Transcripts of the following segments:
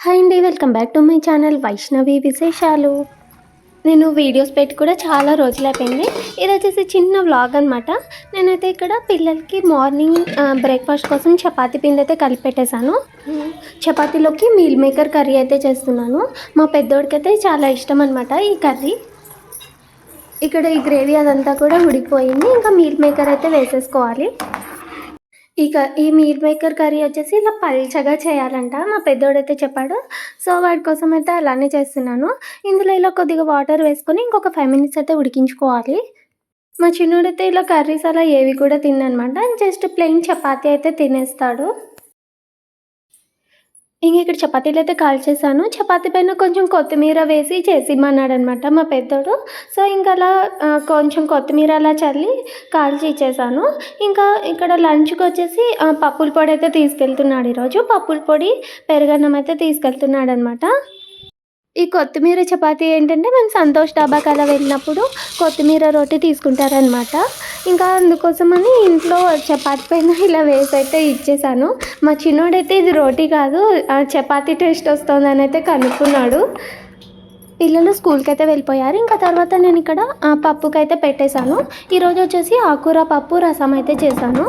Hi అండి, welcome back to my channel Vaishnavi విశేషాలు. నేను వీడియోస్ పెట్టి కూడా చాలా రోజులైపోయింది. ఇది వచ్చేసి చిన్న వ్లాగ్ అనమాట. నేనైతే ఇక్కడ పిల్లలకి మార్నింగ్ బ్రేక్ఫాస్ట్ కోసం చపాతీ పిండి అయితే కలిపి పెట్టేశాను. చపాతీలోకి మీల్ మేకర్ కర్రీ అయితే చేస్తున్నాను. మా పెద్దోడికైతే చాలా ఇష్టం అనమాట ఈ కర్రీ. ఇక్కడ ఈ గ్రేవీ అదంతా కూడా ఉడికిపోయింది. ఇంకా మీల్ మేకర్ అయితే వేసేసుకోవాలి. ఈ మీల్ మేకర్ కర్రీ వచ్చేసి ఇలా పల్చగా చేయాలంట, మా పెద్దోడైతే చెప్పాడు. సో వాడి కోసం అయితే అలానే చేస్తున్నాను. ఇందులో ఇలా కొద్దిగా వాటర్ వేసుకొని ఇంకొక 5 మినిట్స్ అయితే ఉడికించుకోవాలి. మా చిన్నోడైతే ఇలా కర్రీస్ అలా ఏవి కూడా తిననమాట. జస్ట్ ప్లెయిన్ చపాతీ అయితే తినేస్తాడు. ఇక్కడ చపాతీలు అయితే కాల్చేసాను. చపాతీ పైన కొంచెం కొత్తిమీర వేసి చేసిమ్మన్నాడనమాట మా పెద్దోడు. సో ఇంకా అలా కొంచెం కొత్తిమీర అలా చల్లి కాల్చి ఇచ్చేసాను. ఇంకా ఇక్కడ లంచ్కి వచ్చేసి పప్పుల పొడి అయితే తీసుకెళ్తున్నాడు. ఈరోజు పప్పుల పొడి పెరుగన్నం అయితే తీసుకెళ్తున్నాడు అనమాట. ఈ కొత్తిమీర చపాతీ ఏంటంటే మేము సంతోష్ డాబాకి అలా వెళ్ళినప్పుడు కొత్తిమీర రోటీ తీసుకుంటారనమాట. ఇంకా అందుకోసమని ఇంట్లో చపాతీ పైన ఇలా వేసి అయితే ఇచ్చేసాను. మా చిన్నోడైతే ఇది రోటీ కాదు చపాతీ టేస్ట్ వస్తుందని అయితే కనుక్కున్నాడు. పిల్లలు స్కూల్కి అయితే వెళ్ళిపోయారు. ఇంకా తర్వాత నేను ఇక్కడ పప్పుకైతే పెట్టేశాను. ఈరోజు వచ్చేసి ఆకుకూర పప్పు రసం అయితే చేశాను.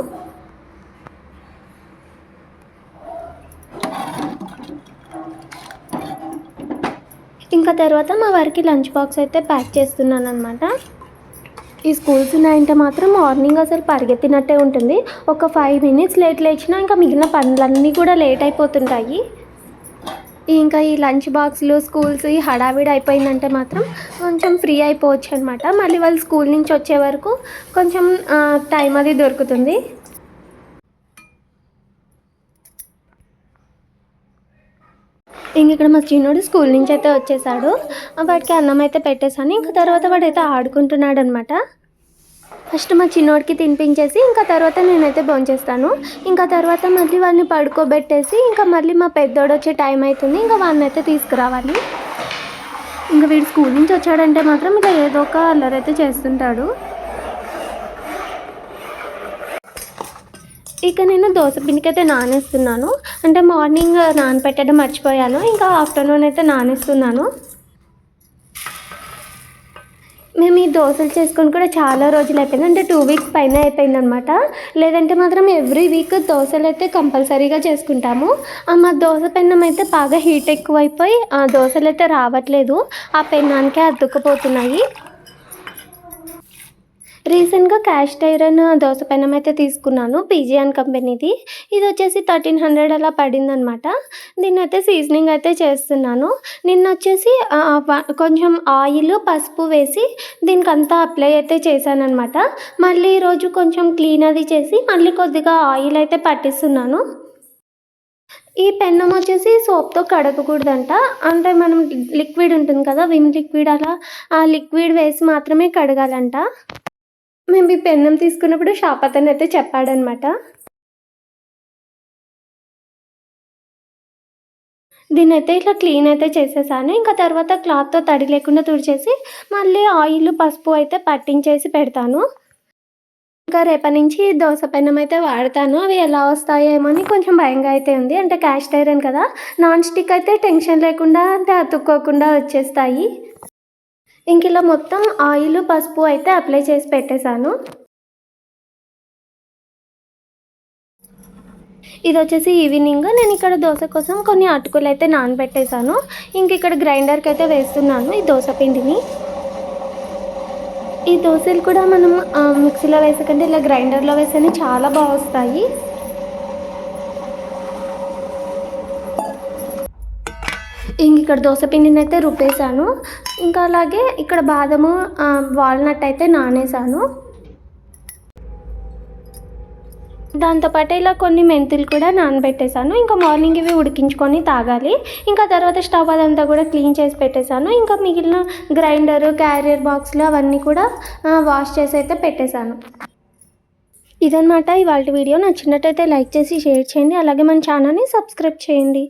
ఇంకా తర్వాత మా వారికి లంచ్ బాక్స్ అయితే ప్యాక్ చేస్తున్నాను అనమాట. ఈ స్కూల్స్ ఉన్నాయంటే మాత్రం మార్నింగ్ అసలు పరిగెత్తినట్టే ఉంటుంది. ఒక 5 మినిట్స్ లేట్ లేచినా ఇంకా మిగిలిన పనులన్నీ కూడా లేట్ అయిపోతుంటాయి. ఇంకా ఈ లంచ్ బాక్స్లు స్కూల్స్ ఈ హడావిడి అయిపోయిందంటే మాత్రం కొంచెం ఫ్రీ అయిపోవచ్చు అనమాట. మళ్ళీ వాళ్ళు స్కూల్ నుంచి వచ్చే వరకు కొంచెం టైం అది దొరుకుతుంది. ఇక్కడ మా చిన్నోడు స్కూల్ నుంచి అయితే వచ్చేసాడు. వాడికి అన్నం అయితే పెట్టేశాను. ఇంకా తర్వాత వాడైతే ఆడుకుంటున్నాడు అనమాట. ఫస్ట్ మా చిన్నోడికి తినిపించేసి ఇంకా తర్వాత నేనైతే భోంచేస్తాను. ఇంకా తర్వాత మళ్ళీ వాడిని పడుకోబెట్టేసి ఇంకా మళ్ళీ మా పెద్దోడు వచ్చే టైం అవుతుంది. ఇంకా వాడిని అయితే తీసుకురావాలి. ఇంకా వీడు స్కూల్ నుంచి వచ్చాడంటే మాత్రం ఇలా ఏదో ఒక అల్లరైతే చేస్తుంటాడు. ఇక నేను దోశ పిండికి అయితే నానేస్తున్నాను. అంటే మార్నింగ్ నానపెట్టడం మర్చిపోయాను. ఇంకా ఆఫ్టర్నూన్ అయితే నానేస్తున్నాను. మేము ఈ దోశలు చేసుకొని కూడా చాలా రోజులు అయిపోయింది. అంటే 2 వీక్స్ పైన అయిపోయింది అనమాట. లేదంటే మాత్రం ఎవ్రీ వీక్ దోశలు అయితే కంపల్సరీగా చేసుకుంటాము. మా దోశ పెన్నం అయితే బాగా హీట్ ఎక్కువైపోయి ఆ దోశలు అయితే రావట్లేదు. ఆ పెన్నానికే అతుక్కుపోతున్నాయి. రీసెంట్గా క్యాస్ట్ ఐరన్ దోశ పెనం అయితే తీసుకున్నాను, పీజీఎన్ కంపెనీది. ఇది వచ్చేసి 1300 అలా పడిందనమాట. దీన్ని అయితే సీజనింగ్ అయితే చేస్తున్నాను. నిన్న వచ్చేసి కొంచెం ఆయిల్ పసుపు వేసి దీనికి అంతా అప్లై అయితే చేశానమాట. మళ్ళీ ఈరోజు కొంచెం క్లీన్ అది చేసి మళ్ళీ కొద్దిగా ఆయిల్ అయితే పట్టిస్తున్నాను. ఈ పెన్నం వచ్చేసి సోప్తో కడగకూడదంట. అంటే మనం లిక్విడ్ ఉంటుంది కదా, విమ్ లిక్విడ్, అలా ఆ లిక్విడ్ వేసి మాత్రమే కడగాలంట. మేము ఈ పెన్నం తీసుకున్నప్పుడు షాప్ అతను అయితే చెప్పాడనమాట. దీన్ని అయితే ఇట్లా క్లీన్ అయితే చేసేసాను. ఇంకా తర్వాత క్లాత్తో తడి లేకుండా తుడిచేసి మళ్ళీ ఆయిల్ పసుపు అయితే పట్టించేసి పెడతాను. ఇంకా రేపటి నుంచి దోశ పెన్నం అయితే వాడతాను. అవి ఎలా వస్తాయో ఏమో అని కొంచెం భయంగా అయితే ఉంది. అంటే క్యాస్ట్ ఐరన్ కదా, నాన్ స్టిక్ అయితే టెన్షన్ లేకుండా అంటే అతుక్కోకుండా వచ్చేస్తాయి. ఇంక ఇలా మొత్తం ఆయిల్ పసుపు అయితే అప్లై చేసి పెట్టేశాను. ఇది వచ్చేసి ఈవినింగ్ నేను ఇక్కడ దోశ కోసం కొన్ని అటుకులు అయితే నానబెట్టేశాను. ఇంక ఇక్కడ గ్రైండర్కి అయితే వేస్తున్నాను ఈ దోశ పిండిని. ఈ దోశలు కూడా మనం మిక్సీలో వేసకంటే ఇలా గ్రైండర్లో వేస్తేనే చాలా బాగా వస్తాయి. ఇక్కడ దోశ పిండిని అయితే రుబ్బేశాను. ఇంకా అలాగే ఇక్కడ బాదము వాల్నట్ అయితే నానేసాను. దాంతోపాటు ఇలా కొన్ని మెంతులు కూడా నానబెట్టేశాను. ఇంకా మార్నింగ్ ఇవి ఉడికించుకొని తాగాలి. ఇంకా తర్వాత స్టవ్ అదంతా కూడా క్లీన్ చేసి పెట్టేశాను. ఇంకా మిగిలిన గ్రైండరు క్యారియర్ బాక్స్లు అవన్నీ కూడా వాష్ చేసి అయితే పెట్టేశాను. ఇదన్నమాట ఇవాళ వీడియో. నచ్చినట్టయితే లైక్ చేసి షేర్ చేయండి. అలాగే మన ఛానల్ని సబ్స్క్రైబ్ చేయండి.